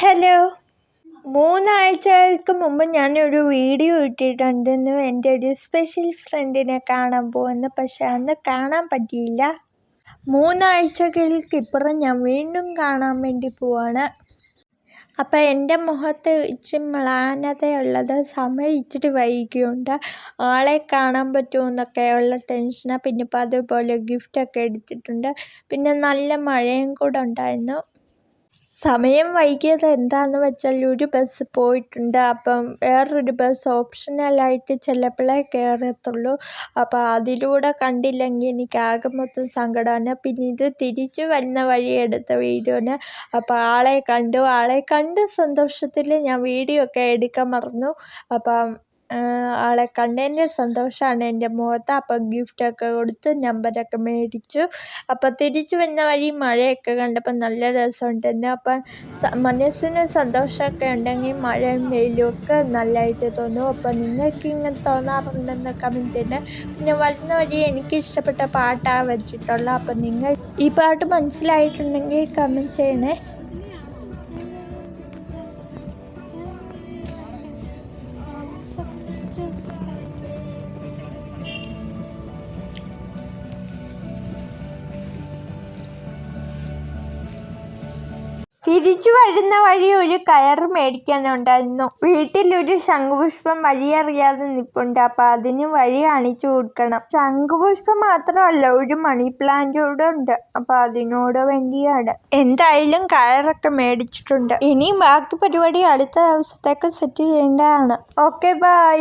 Hello. 3 ആഴ്ചകൾക്ക് മുമ്പ് ഞാനൊരു വീഡിയോ ഇട്ടിട്ടുണ്ടെന്ന് എൻ്റെ ഒരു സ്പെഷ്യൽ ഫ്രണ്ടിനെ കാണാൻ പോകുന്നു. പക്ഷെ അന്ന് കാണാൻ പറ്റിയില്ല. 3 ആഴ്ചകൾക്കിപ്പുറം ഞാൻ വീണ്ടും കാണാൻ വേണ്ടി പോവാണ്. അപ്പം എൻ്റെ മുഖത്ത് ഇച്ചിരി മ്ലാനതയുള്ളത്, സമയം ഇച്ചിരി വൈകിയുണ്ട്. ആളെ കാണാൻ പറ്റുമെന്നൊക്കെയുള്ള ടെൻഷനാണ്. പിന്നെ ഇപ്പം അതുപോലെ ഗിഫ്റ്റൊക്കെ എടുത്തിട്ടുണ്ട്. പിന്നെ നല്ല മഴയും കൂടെ ഉണ്ടായിരുന്നു. സമയം വൈകിയത് എന്താണെന്ന് വെച്ചാൽ ഒരു ബസ് പോയിട്ടുണ്ട്. അപ്പം വേറൊരു ബസ് ഓപ്ഷണലായിട്ട് ചിലപ്പോഴേ കയറത്തുള്ളൂ. അപ്പോൾ അതിലൂടെ കണ്ടില്ലെങ്കിൽ എനിക്ക് ആകെ മൊത്തം സങ്കടമാണ്. പിന്നെ ഇത് തിരിച്ചു വരുന്ന വഴി എടുത്ത വീഡിയോന്. അപ്പോൾ ആളെ കണ്ട് സന്തോഷത്തിൽ ഞാൻ വീഡിയോ ഒക്കെ എടുക്കാൻ മറന്നു. അപ്പം ആളെ കണ്ടതിൻ്റെ സന്തോഷമാണ് എൻ്റെ മുഖത്ത്. അപ്പം ഗിഫ്റ്റൊക്കെ കൊടുത്ത് നമ്പരൊക്കെ മേടിച്ചു. അപ്പം തിരിച്ചു വരുന്ന വഴി മഴയൊക്കെ കണ്ടപ്പോൾ നല്ല രസമുണ്ടായിരുന്നു. അപ്പം മനസ്സിന് സന്തോഷമൊക്കെ ഉണ്ടെങ്കിൽ മഴയും വെയിലും ഒക്കെ നല്ലതായിട്ട് തോന്നും. അപ്പം നിങ്ങൾക്ക് ഇങ്ങനെ തോന്നാറുണ്ടെന്ന് കമൻറ്റ് ചെയ്യണേ. പിന്നെ വരുന്ന വഴി എനിക്ക് ഇഷ്ടപ്പെട്ട പാട്ടാണ് വെച്ചിട്ടുള്ളത്. അപ്പം നിങ്ങൾ ഈ പാട്ട് മനസ്സിലായിട്ടുണ്ടെങ്കിൽ കമൻറ്റ് ചെയ്യണേ. തിരിച്ചു വരുന്ന വഴി ഒരു കയർ മേടിക്കാനുണ്ടായിരുന്നു. വീട്ടിലൊരു ശംഖുപുഷ്പം വഴിയറിയാതെ നിൽപ്പുണ്ട്. അപ്പം അതിന് വഴി കാണിച്ചു കൊടുക്കണം. ശംഖുപുഷ്പം മാത്രമല്ല, ഒരു മണി പ്ലാന്റ് കൂടെ ഉണ്ട്. അപ്പം അതിനോട് വേണ്ടിയാണ്. എന്തായാലും കയറൊക്കെ മേടിച്ചിട്ടുണ്ട്. ഇനി ബാക്കി പരിപാടി അടുത്ത ദിവസത്തേക്ക് സെറ്റ് ചെയ്യേണ്ടതാണ്. Okay, by.